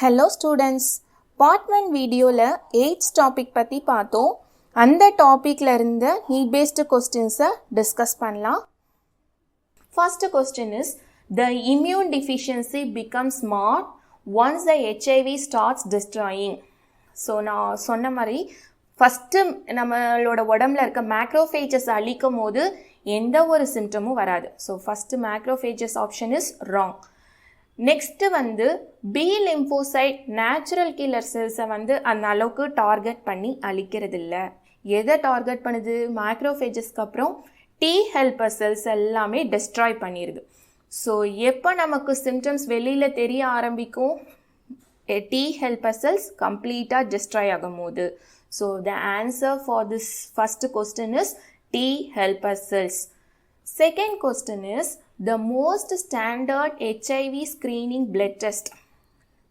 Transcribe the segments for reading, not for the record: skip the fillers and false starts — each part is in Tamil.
ஹலோ ஸ்டூடெண்ட்ஸ், பார்ட் 1 வீடியோவில் எய்ட்ஸ் டாபிக் பற்றி பார்த்தோம். அந்த டாப்பிக்கில் இருந்த நீட் பேஸ்டு கொஸ்டின்ஸை டிஸ்கஸ் பண்ணலாம். First question is, the immune deficiency becomes more once the HIV starts destroying. So நான் சொன்ன மாதிரி ஃபஸ்ட்டு நம்மளோட உடம்புல இருக்க மேக்ரோஃபேஜஸ் அழிக்கும் போது எந்த ஒரு சிம்டமும் வராது. So first macrophages option is wrong. Next வந்து பி லிம்போசைட் நேச்சுரல் கில்லர் செல்ஸை வந்து அந்த அளவுக்கு டார்கெட் பண்ணி அழிக்கிறது இல்லை. எதை டார்கெட் பண்ணுது? மேக்ரோஃபேஜஸ்க்கு அப்புறம் டி ஹெல்பர் செல்ஸ் எல்லாமே டெஸ்ட்ராய் பண்ணிடுது. ஸோ எப்போ நமக்கு சிம்டம்ஸ் வெளியில் தெரிய ஆரம்பிக்கும்? டி ஹெல்பர் செல்ஸ் கம்ப்ளீட்டாக டெஸ்ட்ராய் ஆகும் போது. So the answer for this first question is T helper cells. Second question is, the most standard HIV screening blood test.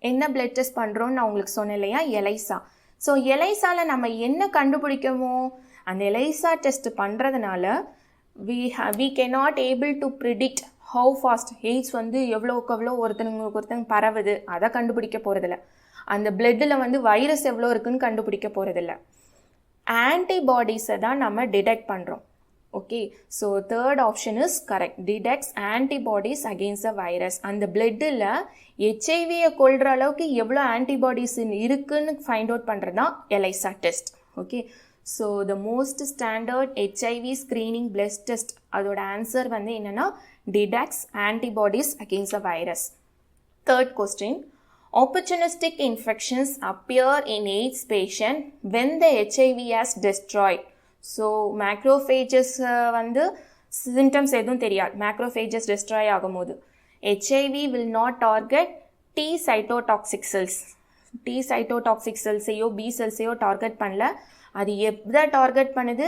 என்ன blood test பண்ணுறோன்னு நான் உங்களுக்கு சொன்னேன் இல்லையா, எலைசா. ஸோ எலைசாவில் நம்ம என்ன கண்டுபிடிக்கமோ அந்த எலைசா டெஸ்ட் பண்ணுறதுனால we cannot able to predict how fast AIDS வந்து எவ்வளோக்கு ஒருத்தனுங்களுக்கு ஒருத்தங்க பரவுது, அதை கண்டுபிடிக்க போகிறதில்ல. அந்த பிளட்டில் வந்து வைரஸ் எவ்வளோ இருக்குன்னு கண்டுபிடிக்க போகிறதில்ல. ஆன்டிபாடிஸை தான் நம்ம டிடெக்ட் பண்ணுறோம். Okay, so third option is correct. Detects antibodies against a virus. அந்த பிளட்டில் ஹெச்ஐவியை கொள்கிற அளவுக்கு எவ்வளோ ஆன்டிபாடிஸ் இருக்குன்னு ஃபைண்ட் அவுட் பண்ணுறது தான் ELISA test. Okay, so the most standard HIV screening blood test, அதோட ஆன்சர் வந்து என்னென்னா detects antibodies against a virus. Third question, opportunistic infections appear in AIDS patient when the HIV has destroyed. So macrophages வந்து சிம்டம்ஸ் எதுவும் தெரியாது. மேக்ரோஃபேஜஸ் டெஸ்ட்ராய் ஆகும்போது HIV will not target T cytotoxic cells. T cytotoxic செல்ஸையோ பி செல்ஸையோ டார்கெட் பண்ணல. அது எதை டார்கெட் பண்ணுது?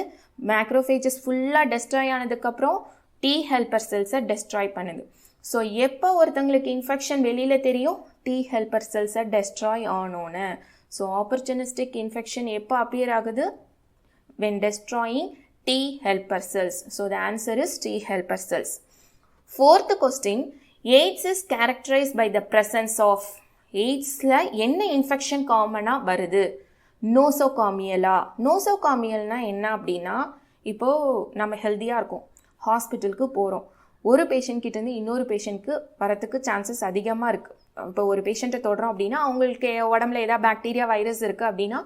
மேக்ரோஃபேஜஸ் ஃபுல்லாக டெஸ்ட்ராய் ஆனதுக்கப்புறம் டி ஹெல்பர் செல்ஸை டெஸ்ட்ராய் பண்ணுது. ஸோ எப்போ ஒருத்தங்களுக்கு இன்ஃபெக்ஷன் வெளியில் தெரியும்? டி ஹெல்பர் செல்ஸை டெஸ்ட்ராய் ஆனோன்னு. ஸோ ஆப்பர்ச்சுனிஸ்டிக் இன்ஃபெக்ஷன் எப்போ அப்பியர் ஆகுது? when destroying T helper cells. So the answer is T helper cells. Fourth question, AIDS is characterized by the presence of. AIDS-ல என்ன இன்ஃபெக்ஷன் காமனாக வருது? நோசோகாமியலா. நோசோகாமியல்னா என்ன அப்படின்னா, இப்போது நம்ம ஹெல்த்தியாக இருக்கோம், ஹாஸ்பிட்டலுக்கு போகிறோம், ஒரு பேஷண்ட் கிட்டேருந்து இன்னொரு பேஷண்ட்க்கு வரத்துக்கு சான்சஸ் அதிகமாக இருக்குது. இப்போ ஒரு பேஷண்ட்டை தொடுறோம் அப்படின்னா அவங்களுக்கு உடம்புல ஏதாவது பாக்டீரியா வைரஸ் இருக்குது அப்படின்னா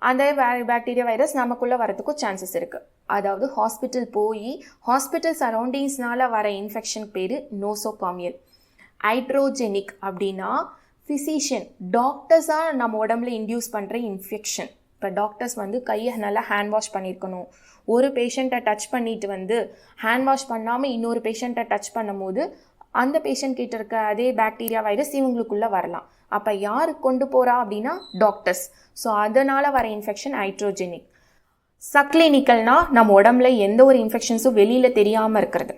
அந்த பாக்டீரியா வைரஸ் நமக்குள்ளே வரதுக்கும் சான்சஸ் இருக்குது. அதாவது ஹாஸ்பிட்டல் போய் ஹாஸ்பிட்டல் சரௌண்டிங்ஸ்னால வர இன்ஃபெக்ஷன் பேர் நோசோகாமியல். ஹைட்ரோஜெனிக் அப்படின்னா ஃபிசிஷியன் டாக்டர்ஸாக நம்ம உடம்புல இன்டியூஸ் பண்ணுற இன்ஃபெக்ஷன். இப்போ டாக்டர்ஸ் வந்து கையை நல்லா ஹேண்ட் வாஷ் பண்ணியிருக்கணும். ஒரு பேஷண்ட்டை டச் பண்ணிட்டு வந்து ஹேண்ட் வாஷ் பண்ணாமல் இன்னொரு பேஷண்ட்டை டச் பண்ணும்போது அந்த பேஷண்ட் கிட்ட இருக்க அதே பாக்டீரியா வைரஸ் இவங்களுக்குள்ளே வரலாம். அப்போ யார் கொண்டு போகிறா அப்படின்னா டாக்டர்ஸ். ஸோ அதனால் வர இன்ஃபெக்ஷன் ஹைட்ரோஜெனிக். சப்கிளினிக்கல்னா நம்ம உடம்புல எந்த ஒரு இன்ஃபெக்ஷன்ஸும் வெளியில் தெரியாமல் இருக்கிறது.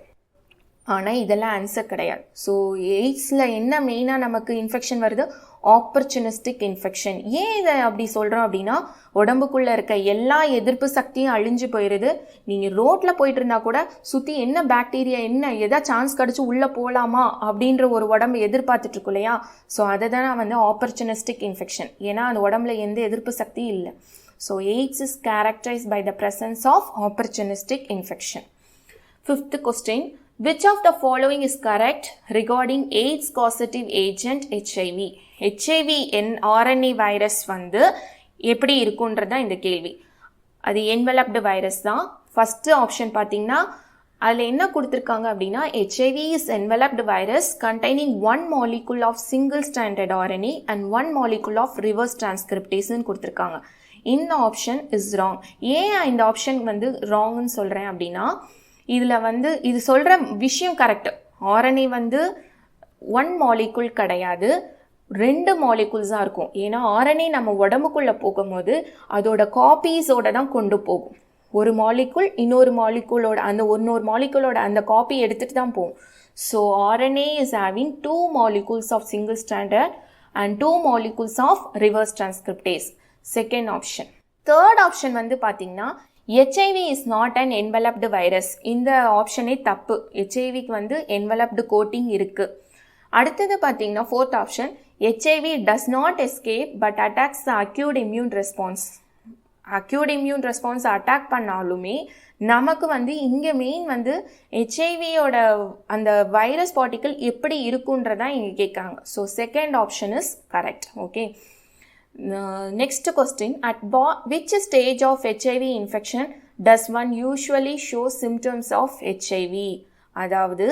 ஆனால் இதெல்லாம் ஆன்சர் கிடையாது. ஸோ எய்ட்ஸில் என்ன மெயினாக நமக்கு இன்ஃபெக்ஷன் வருது? Opportunistic infection. ஏன் இதை அப்படி சொல்கிறோம் அப்படின்னா, உடம்புக்குள்ளே இருக்க எல்லா எதிர்ப்பு சக்தியும் அழிஞ்சு போயிடுது. நீங்கள் ரோட்டில் போயிட்டு இருந்தால் கூட சுற்றி என்ன பாக்டீரியா என்ன எதா சான்ஸ் கிடச்சி உள்ளே போகலாமா அப்படின்ற ஒரு உடம்பு எதிர்பார்த்துட்ருக்கும் இல்லையா? ஸோ அதை தான் வந்து ஆப்பர்ச்சுனிஸ்டிக் இன்ஃபெக்ஷன். ஏன்னா அந்த உடம்புல எந்த எதிர்ப்பு சக்தியும் இல்லை. So AIDS is characterised by the presence of opportunistic infection. Fifth question, which of the following is correct regarding AIDS causative agent HIV? HIV RNA virus வந்து எப்படி இருக்குன்றதான் இந்த கேள்வி. அது என்வெலப்டு வைரஸ் தான். ஃபஸ்ட்டு ஆப்ஷன் பார்த்தீங்கன்னா அதில் என்ன கொடுத்துருக்காங்க அப்படின்னா, HIV is enveloped virus containing one molecule of single stranded RNA and one molecule of reverse transcriptaseன்னு கொடுத்துருக்காங்க. இந்த ஆப்ஷன் இஸ் ராங். ஏன் இந்த ஆப்ஷன் வந்து ராங்னு சொல்கிறேன் அப்படின்னா, இதில் வந்து இது சொல்கிற விஷயம் கரெக்டு. ஆர்என்ஏ வந்து ஒன் மாலிகுல் கிடையாது, 2 மாலிகுல்ஸாக இருக்கும். ஏன்னா ஆர்என்ஏ நம்ம உடம்புக்குள்ளே போகும்போது அதோட காப்பீஸோட தான் கொண்டு போகும். ஒரு மாலிகுல் இன்னொரு மாலிகுலோட அந்த இன்னொரு மாலிகுலோட அந்த காப்பி எடுத்துகிட்டு தான் போகும். So RNA is having 2 molecules of single standard and 2 molecules of reverse transcriptase. Second option. Third option வந்து பார்த்தீங்கன்னா HIV is not an enveloped virus. இந்த ஆப்ஷனே தப்பு. HIVக்கு வந்து enveloped coating இருக்குது. அடுத்தது பார்த்தீங்கன்னா fourth option, HIV does not escape but attacks the acute immune response. Acute immune response attack பண்ணாலுமே நமக்கு வந்து இங்கே மெயின் வந்து ஹெச்ஐவியோட அந்த வைரஸ் பார்ட்டிக்கல் எப்படி இருக்குன்றதான் இங்கே கேட்குறாங்க. So second option is correct. Okay, next question, at which stage of HIV infection does one usually show symptoms of HIV? அதாவது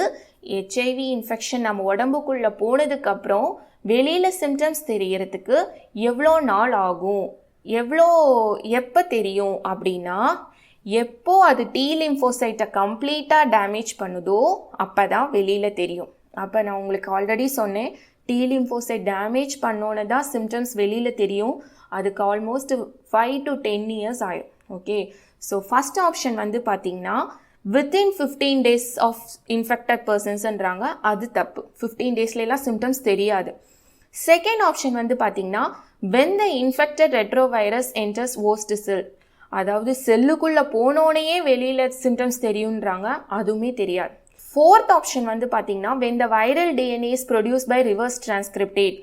ஹெச்ஐவி இன்ஃபெக்ஷன் நம்ம உடம்புக்குள்ளே போனதுக்கப்புறம் வெளியில் சிம்டம்ஸ் தெரியறதுக்கு எவ்வளோ நாள் ஆகும், எப்போ தெரியும் அப்படின்னா, எப்போ அது T லிம்போசைட்டை கம்ப்ளீட்டாக டேமேஜ் பண்ணுதோ அப்போ தான் வெளியில் தெரியும். அப்போ நான் உங்களுக்கு ஆல்ரெடி சொன்னேன், T லிம்போசைட் டேமேஜ் பண்ணோன்னு தான் சிம்டம்ஸ் வெளியில் தெரியும். அதுக்கு ஆல்மோஸ்ட் 5 to 10 years ஆகும். ஓகே, ஸோ ஃபஸ்ட் ஆப்ஷன் வந்து பார்த்தீங்கன்னா வித்தின் 15 days ஆஃப் இன்ஃபெக்டட் பர்சன்ஸ்ன்றாங்க. அது தப்பு. 15 daysலாம் சிம்டம்ஸ் தெரியாது. செகண்ட் ஆப்ஷன் வந்து பார்த்தீங்கன்னா when the infected retrovirus enters host cell, அதாவது செல்லுக்குள்ளே போனோனையே வெளியில் சிம்டம்ஸ் தெரியுன்றாங்க. அதுவுமே தெரியாது. ஃபோர்த் ஆப்ஷன் வந்து பார்த்தீங்கன்னா when the viral DNA is produced by reverse transcriptase,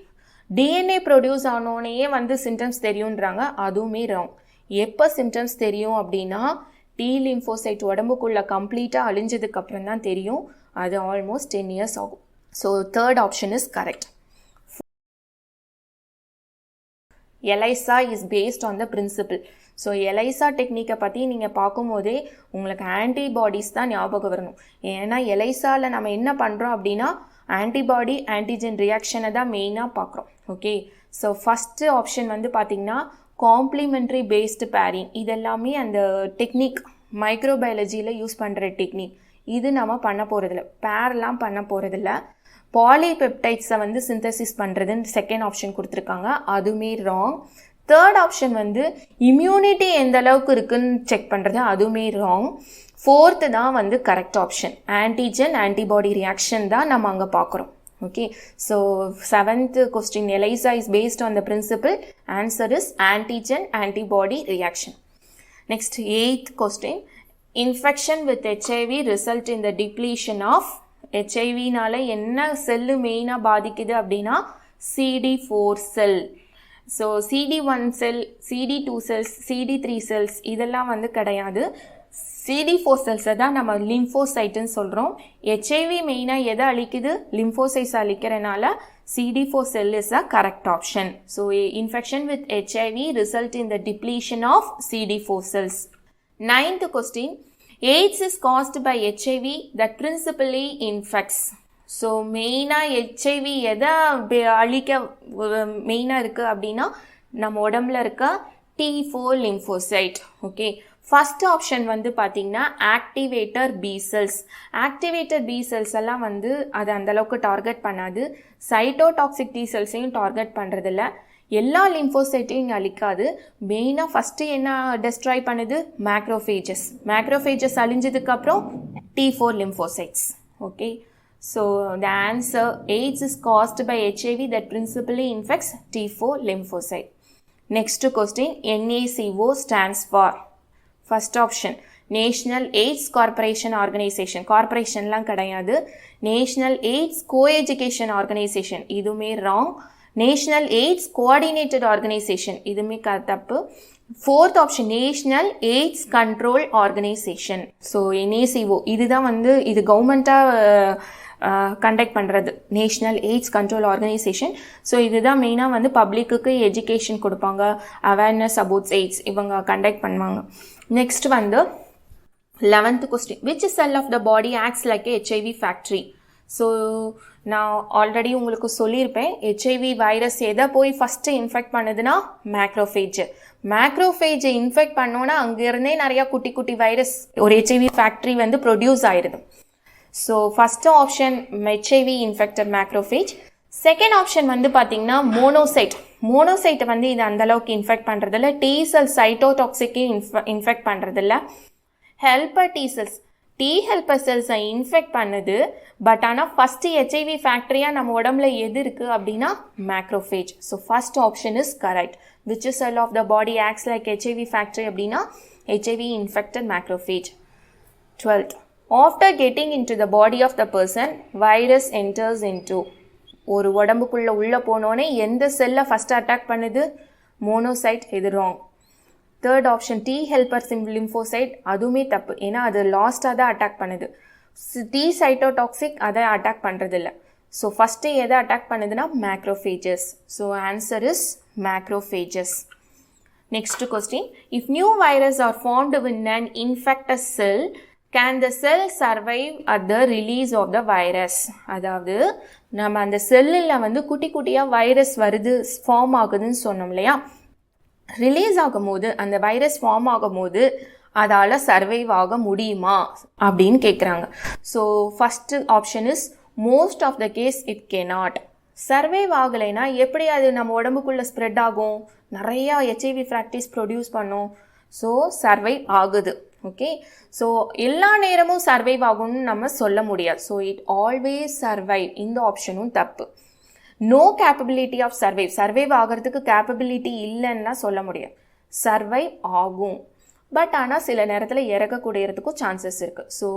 DNA produce ஆனோனையே வந்து சிம்டம்ஸ் தெரியுன்றாங்க. அதுவுமே ராங். எப்போ சிம்டம்ஸ் தெரியும் அப்படின்னா T லிம்போசைட் உடம்புக்குள்ளே கம்ப்ளீட்டாக அழிஞ்சதுக்கு அப்புறம் தான் தெரியும். அது ஆல்மோஸ்ட் 10 years ஆகும். So third option is correct. ELISA is based on the principle. So ELISA டெக்னிக்கை பற்றி நீங்கள் பார்க்கும்போதே உங்களுக்கு ஆன்டிபாடிஸ் தான் ஞாபகம் வரணும். ஏன்னா ELISAவில் நம்ம என்ன பண்ணுறோம் அப்படின்னா ஆன்டிபாடி ஆன்டிஜென் ரியாக்ஷனை தான் மெயினாக பார்க்குறோம். ஓகே, ஸோ ஃபஸ்ட்டு ஆப்ஷன் வந்து பார்த்திங்கன்னா காம்ப்ளிமெண்ட்ரி பேஸ்டு பேரிங். இதெல்லாமே அந்த டெக்னிக் மைக்ரோபயாலஜியில் யூஸ் பண்ணுற டெக்னிக். இது நம்ம பண்ண போகிறதில்ல, பேர்லாம் பண்ண போகிறதில்ல. பாலிபெப்டைட்ஸை வந்து சிந்தசிஸ் பண்ணுறதுன்னு செகண்ட் ஆப்ஷன் கொடுத்துருக்காங்க. அதுவுமே ராங். தேர்ட் ஆப்ஷன் வந்து இம்யூனிட்டி எந்த அளவுக்கு இருக்குன்னு செக் பண்ணுறது. அதுவுமே ராங். ஃபோர்த்து தான் வந்து correct option. Antigen antibody reaction தான் நம்ம அங்கே பார்க்குறோம். Okay, so seventh question, ELISA is based on the principle. Answer is antigen antibody reaction. Next, eighth question, infection with HIV result in the depletion of ஹெச்ஐவினால என்ன செல்லு மெயினாக பாதிக்குது அப்படின்னா CD4 செல். ஸோ CD1 செல், CD2 செல்ஸ், CD3 செல்ஸ் இதெல்லாம் வந்து கிடையாது. CD4 செல்ஸை தான் நம்ம லிம்போசைட்டுன்னு சொல்கிறோம். ஹெச்ஐவி மெயினாக எதை அழிக்குது? லிம்போசைட்ஸ் அழிக்கிறனால CD4 cell is a correct option. So infection with HIV result in the depletion of CD4 cells. Ninth question, AIDS is caused by HIV that principally infects. ஸோ மெயினாக ஹெச்ஐவி எதை அழிக்க மெயினாக இருக்குது அப்படின்னா நம்ம உடம்புல இருக்க T4 lymphocyte. Okay, first option வந்து பார்த்தீங்கன்னா activator B cells. Activator B cells எல்லாம் வந்து அது அந்தளவுக்கு டார்கெட் பண்ணாது. சைட்டோடாக்சிக் டி செல்ஸையும் டார்கெட் பண்ணுறதில்ல. எல்லா லிம்போசைட்டையும் அழிக்காது. மெயினாக ஃபஸ்ட்டு என்ன டெஸ்ட்ராய் பண்ணுது? மேக்ரோஃபேஜஸ். மேக்ரோஃபேஜஸ் அழிஞ்சதுக்கப்புறம் T4 lymphocytes. Okay, so the answer, AIDS is caused by HIV that principally infects T4 lymphocyte. Next question, NACO stands for. First option, national AIDS corporation organisation. கார்பரேஷன்லாம் கிடையாது. National AIDS co education organisation. இதுவுமே wrong. National AIDS coordinated organisation. இதுவுமே தப்பு. Fourth option, national AIDS control organisation. So NACO இதுதான் வந்து இது கவர்மெண்ட்டாக கண்டக்ட் பண்ணுறது, national AIDS control organisation. So இதுதான் மெயினாக வந்து பப்ளிக்கு எஜுகேஷன் கொடுப்பாங்க, அவேர்னஸ் அபவுட் எய்ட்ஸ் இவங்க கண்டக்ட் பண்ணுவாங்க. நெக்ஸ்ட் வந்து 11th question, which cell of the body acts like HIV factory. So நான் ஆல்ரெடி உங்களுக்கு சொல்லியிருப்பேன், ஹெச்ஐவி வைரஸ் எதை போய் ஃபஸ்ட்டு இன்ஃபெக்ட் பண்ணுதுன்னா மேக்ரோஃபேஜ். மேக்ரோஃபேஜை இன்ஃபெக்ட் பண்ணோன்னா அங்கேருந்தே நிறையா குட்டி குட்டி வைரஸ் ஒரு ஹெச்ஐவி ஃபேக்ட்ரி வந்து ப்ரொடியூஸ் ஆயிடுது. So first option HIV infected macrophage. Second option வந்து பார்த்தீங்கன்னா மோனோசைட். மோனோசைட்டை வந்து இது அந்தளவுக்கு இன்ஃபெக்ட் பண்ணுறதில்ல. டி செல் சைட்டோடாக்சிக்கே இன்ஃபெக்ட் பண்ணுறதில்ல. Helper T cells, T helper செல்ஸை இன்ஃபெக்ட் பண்ணுது. பட் ஆனால் ஃபஸ்ட்டு ஹெச்ஐவி ஃபேக்ட்ரியாக நம்ம உடம்புல எது இருக்குது அப்படின்னா macrophage. So first option is correct. Which cell of the body acts like HIV factory அப்படின்னா HIV infected macrophage. 12th, after getting into the body of the person, virus enters into. ஒரு உடம்புக்குள்ளே உள்ளே போனோடனே எந்த செல்லை ஃபஸ்ட்டு அட்டாக் பண்ணுது? மோனோசைட். இது wrong. Third option D helper lymphocyte, அதுவுமே தப்பு. ஏன்னா அது லாஸ்ட்டாக தான் அட்டாக் பண்ணுது. டி சைட்டோடாக்சிக் அதை அட்டாக் பண்ணுறதில்ல. ஸோ ஃபஸ்ட்டு எதை அட்டாக் பண்ணுதுன்னா macrophages. So answer is macrophages. Next question. If new virus are formed in an infected cell, can the cell survive at the release of the virus? அதாவது நம்ம அந்த செல்லில் வந்து குட்டி குட்டியாக வைரஸ் வருது, ஃபார்ம் ஆகுதுன்னு சொன்னோம் இல்லையா? ரிலீஸ் ஆகும் போது, அந்த வைரஸ் ஃபார்ம் ஆகும் போது அதால் சர்வைவ் ஆக முடியுமா அப்படின்னு கேட்குறாங்க. So first option is most of the case it cannot. Survive ஆகலைன்னா எப்படி அது நம்ம உடம்புக்குள்ளே ஸ்ப்ரெட் ஆகும்? நிறையா ஹெச்ஐவி ஃப்ராக்டிஸ் ப்ரொடியூஸ் பண்ணும். ஸோ சர்வைவ் ஆகுது. ஓகே, ஸோ எல்லா நேரமும் சர்வைவ் ஆகும்னு நம்ம சொல்ல முடியாது. So it always survive. இந்த ஆப்ஷனும் தப்பு. நோ கேப்பபிலிட்டி ஆஃப் சர்வைவ் ஆகிறதுக்கு கேப்பபிலிட்டி இல்லைன்னா சொல்ல முடியாது. சர்வைவ் ஆகும், பட் ஆனால் சில நேரத்தில் இறக்கக்கூடியதுக்கும் சான்சஸ் இருக்குது. So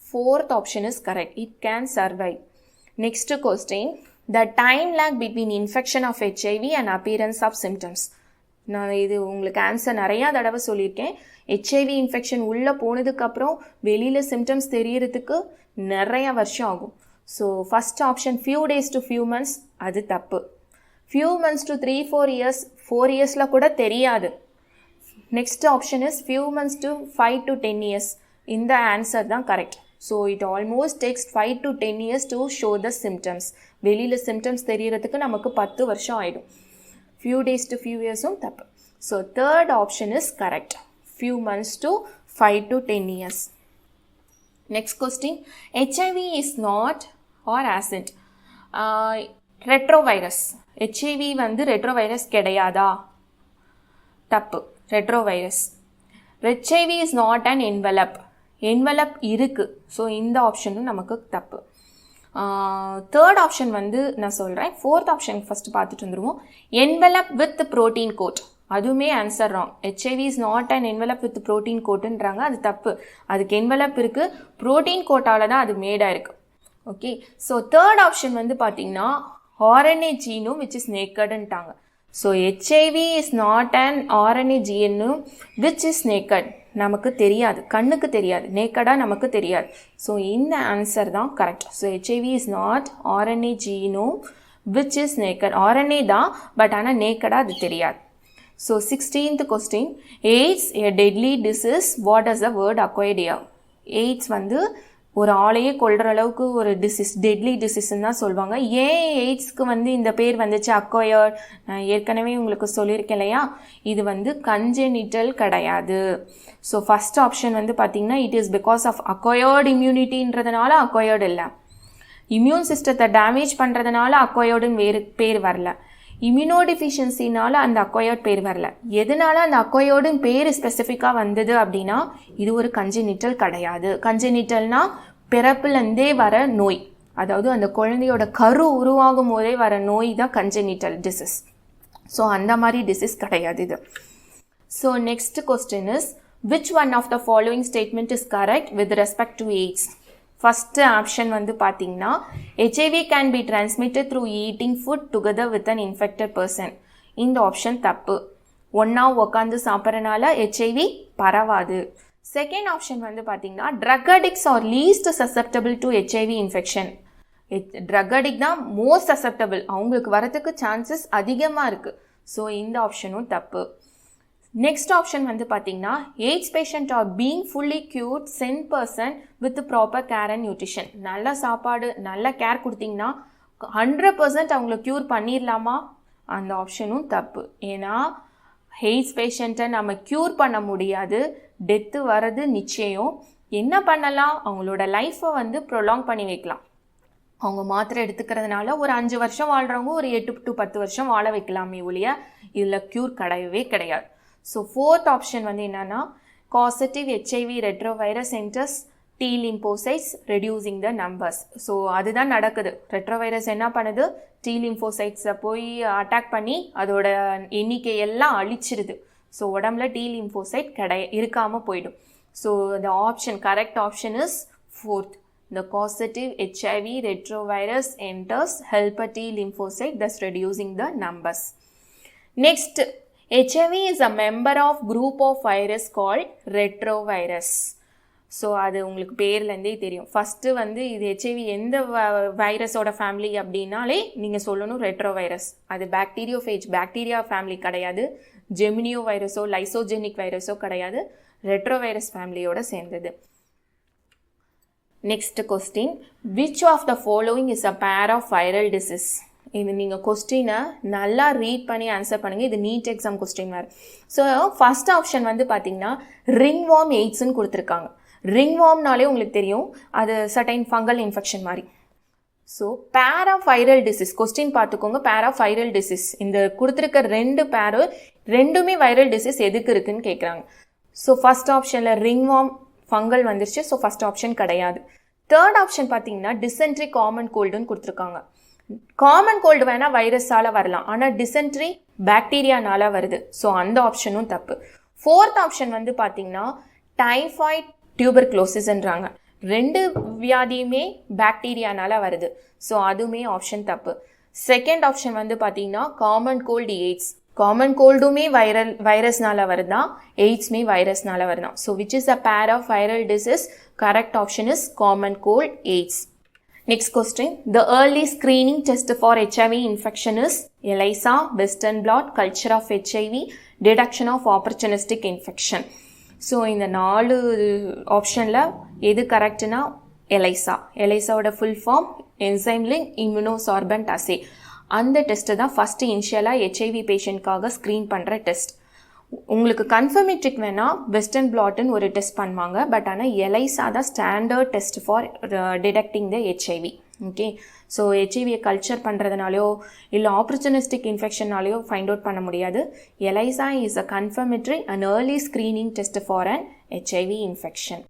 fourth option is correct. It can survive. Next question. The time lag between infection of HIV and appearance of symptoms. நான் இது உங்களுக்கு ஆன்சர் நிறையா தடவை சொல்லியிருக்கேன். ஹெச்ஐவி இன்ஃபெக்ஷன் உள்ளே போனதுக்கப்புறம் வெளியில் சிம்டம்ஸ் தெரியறதுக்கு நிறையா வருஷம் ஆகும். So first option few days to few months, அது தப்பு. ஃபியூ மந்த்ஸ் டு 3-4 years, 4 yearsல கூட தெரியாது. Next option is few months to 5 to 10 years. இந்த ஆன்சர் தான் correct. So it almost takes 5 to 10 years to show the symptoms. வெளியில் சிம்டம்ஸ் தெரியறதுக்கு நமக்கு 10 வருஷம் ஆகிடும். ஃபியூ டேஸ் டு ஃபியூ இயர்ஸும் தப்பு. So third option is correct. Few months to 5 to 10 years. Next question. HIV is not or acid retrovirus. HIV வந்து ரெட்ரோவைரஸ் கிடையாதா? தப்பு. Retrovirus. HIV is not an envelope இருக்குது. ஸோ இந்த ஆப்ஷனும் நமக்கு தப்பு. தேர்ட் ஆப்ஷன் வந்து நான் சொல்கிறேன். ஃபோர்த் ஆப்ஷன் ஃபஸ்ட்டு பார்த்துட்டு வந்துடுவோம். என்வலப் வித் ப்ரோட்டீன் கோட், அதுவுமே answer wrong. HIV is not and envelope with protein கோட்டுன்றாங்க, அது தப்பு. அதுக்கு என்வலப் இருக்குது, ப்ரோட்டீன் கோட்டால் தான் அது மேடாக இருக்குது. ஓகே, ஸோ தேர்ட் ஆப்ஷன் வந்து பார்த்தீங்கன்னா ஆர்என்ஏ ஜீனும் விச் இஸ் நேக்கடுன்ட்டாங்க. So HIV is not and RNA ஜீனும் விச் இஸ் நேக்கட். நமக்கு தெரியாது, கண்ணுக்கு தெரியாது, நேக்கடாக நமக்கு தெரியாது. ஸோ இந்த ஆன்சர் தான் correct. So HIV is not RNA genome which is naked. RNA தான், பட் ஆனால் நேக்கடாக அது தெரியாது. So 16th question. AIDS a deadly disease, what does the word acquired here? AIDS வந்து ஒரு ஆளையே கொள்கிற அளவுக்கு ஒரு டிசீஸ், டெட்லி டிசீஸ்ன்னு தான் சொல்லுவாங்க. ஏன் எய்ட்ஸ்க்கு வந்து இந்த பேர் வந்துச்சு அக்வயர்ட்? நான் ஏற்கனவே உங்களுக்கு சொல்லியிருக்கேன் இல்லையா, இது வந்து கன்ஜெனிட்டல் கிடையாது. ஸோ ஃபஸ்ட் ஆப்ஷன் வந்து பார்த்தீங்கன்னா it is because of acquired இம்யூனிட்டின்றதுனால அக்வயர்டு இல்லை. இம்யூன் சிஸ்டத்தை டேமேஜ் பண்ணுறதுனால அக்வயர்டுன்னு வேறு பேர் வரல. இம்யூனோடிஃபிஷியன்சினால அந்த அக்வயர்ட் பேர் வரல. எதனால அந்த அக்வயர்டுன்னு பேர் ஸ்பெசிஃபிக்காக வந்தது அப்படின்னா இது ஒரு கன்ஜெனிட்டல் கிடையாது. கன்ஜெனிட்டல்னா பிறப்புலேருந்தே வர நோய், அதாவது அந்த குழந்தையோட கரு உருவாகும் போதே வர நோய் தான் கன்ஜெனிட்டல் டிசீஸ். ஸோ அந்த மாதிரி டிசீஸ் கிடையாது இது. So next question is which one of the following statement is correct with respect to AIDS? First option வந்து பார்த்தீங்கன்னா HIV can be transmitted through eating food together with an infected person. இந்த ஆப்ஷன் தப்பு. ஒன்றா உட்காந்து சாப்பிட்றனால ஹெச்ஐவி பரவாது. செகண்ட் ஆப்ஷன் வந்து பார்த்தீங்கன்னா drug addicts are least susceptible to HIV infection. Drug addict தான் மோஸ்ட் சசெப்டபிள், அவங்களுக்கு வரதுக்கு சான்சஸ் அதிகமாக இருக்குது. ஸோ இந்த ஆப்ஷனும் தப்பு. நெக்ஸ்ட் ஆப்ஷன் வந்து பார்த்தீங்கன்னா AIDS patient are being fully cured 10% with proper care and nutrition. நல்ல சாப்பாடு, நல்ல கேர் கொடுத்தீங்கன்னா 100% அவங்கள க்யூர் பண்ணிடலாமா? அந்த ஆப்ஷனும் தப்பு. ஏன்னா எய்ட்ஸ் பேஷண்ட்டை நம்ம க்யூர் பண்ண முடியாது, டெத்து வர்றது நிச்சயம். என்ன பண்ணலாம்? அவங்களோட லைஃப்பை வந்து ப்ரொலாங் பண்ணி வைக்கலாம். அவங்க மாத்திரை எடுத்துக்கிறதுனால ஒரு 5 வருஷம் வாழ்கிறவங்க ஒரு 8 to 10 வருஷம் வாழ வைக்கலாமே ஒழிய இதில் க்யூர் கிடையவே கிடையாது. ஸோ ஃபோர்த் ஆப்ஷன் வந்து என்னன்னா causative HIV retrovirus enters T lymphocytes reducing the numbers. So அதுதான் நடக்குது. ரெட்ரோவைரஸ் என்ன பண்ணுது? டி லிம்போசைட்ஸை போய் அட்டாக் பண்ணி அதோட எண்ணிக்கையெல்லாம் அழிச்சிருது. ஸோ உடம்புல டி லிம்போசைட் இருக்காமல் போயிடும். So the option correct option is fourth. the causative HIV retrovirus enters helper T lymphocyte, thus reducing the numbers. Next, HIV is a member of group of virus called retrovirus. So அது உங்களுக்கு பேர்லேருந்தே தெரியும். ஃபஸ்ட்டு வந்து இது ஹெச்ஐவி எந்த வைரஸோட ஃபேமிலி அப்படின்னாலே நீங்கள் சொல்லணும் ரெட்ரோ வைரஸ். அது பாக்டீரியோஃபேஜ் பாக்டீரியா ஃபேமிலி கிடையாது, ஜெமினியோ வைரஸோ லைசோஜெனிக் வைரஸோ கிடையாது, ரெட்ரோ வைரஸ் ஃபேமிலியோட சேர்ந்தது. Next question, which of the following is a pair of viral disease? இது நீங்கள் கொஸ்டினை நல்லா ரீட் பண்ணி ஆன்சர் பண்ணுங்கள். இது நீட் எக்ஸாம் கொஸ்டின் வேறு. ஸோ ஃபஸ்ட் ஆப்ஷன் வந்து பார்த்தீங்கன்னா ரிங்வார்ம் எய்ட்ஸ்ன்னு கொடுத்துருக்காங்க. ரிங்வார்ம்னாலே உங்களுக்கு தெரியும் அது சர்டைன் ஃபங்கல் இன்ஃபெக்ஷன் மாதிரி. So pair of viral disease question பார்த்துக்கோங்க. பேர் ஆஃப் வைரல் டிசீஸ் இந்த கொடுத்துருக்க ரெண்டுமே வைரல் டிசீஸ் எதுக்கு இருக்குன்னு கேட்குறாங்க. ஸோ ஃபஸ்ட் ஆப்ஷனில் ரிங்வார்ம் ஃபங்கல் வந்துருச்சு. ஸோ ஃபஸ்ட் ஆப்ஷன் கிடையாது. தேர்ட் ஆப்ஷன் பார்த்தீங்கன்னா டிசென்ட்ரி காமன் கோல்டுன்னு கொடுத்துருக்காங்க. காமன் கோல்டு வேணால் வைரஸால் வரலாம், ஆனால் டிசென்ட்ரி பாக்டீரியானால வருது. ஸோ அந்த ஆப்ஷனும் தப்பு. ஃபோர்த் ஆப்ஷன் வந்து பார்த்தீங்கன்னா டைஃபாய்ட் டியூபர்குலோசிஸ்ன்றாங்க. ரெண்டு வியாதியுமே பாக்டீரியானால வருது. ஸோ அதுவுமே ஆப்ஷன் தப்பு. செகண்ட் ஆப்ஷன் வந்து பார்த்தீங்கன்னா காமன் கோல்டு எய்ட்ஸ். காமன் கோல்டுமே வைரஸ்னால வருதா, எய்ட்ஸ்மே வைரஸ்னால வருதா. So which is a pair of viral disease? Correct option is common cold AIDS. Next question, the early screening test for HIV infection is ELISA, Western blot, culture of HIV, detection of opportunistic infection. So இந்த 4 ஆப்ஷனில் எது கரெக்டுனா ELISA. ELISAவோட full form enzyme link immunosorbent assay. அந்த டெஸ்ட்டு தான் ஃபஸ்ட்டு இனிஷியலாக ஹெச்ஐவி பேஷண்ட்காக ஸ்க்ரீன் பண்ணுற டெஸ்ட். உங்களுக்கு கன்ஃபர்மேட்ரிக் வேணால் வெஸ்டர்ன் பிளாட்டுன்னு ஒரு டெஸ்ட் பண்ணுவாங்க. பட் ஆனால் எலைசா தான் standard test for detecting the HIV. Okay, so ஹெச்ஐவியை கல்ச்சர் பண்ணுறதுனாலையோ இல்லை ஆப்பர்ச்சுனிஸ்டிக் இன்ஃபெக்ஷனாலையோ ஃபைண்ட் அவுட் பண்ண முடியாது. ELISA is a confirmatory and early screening test for an HIV infection.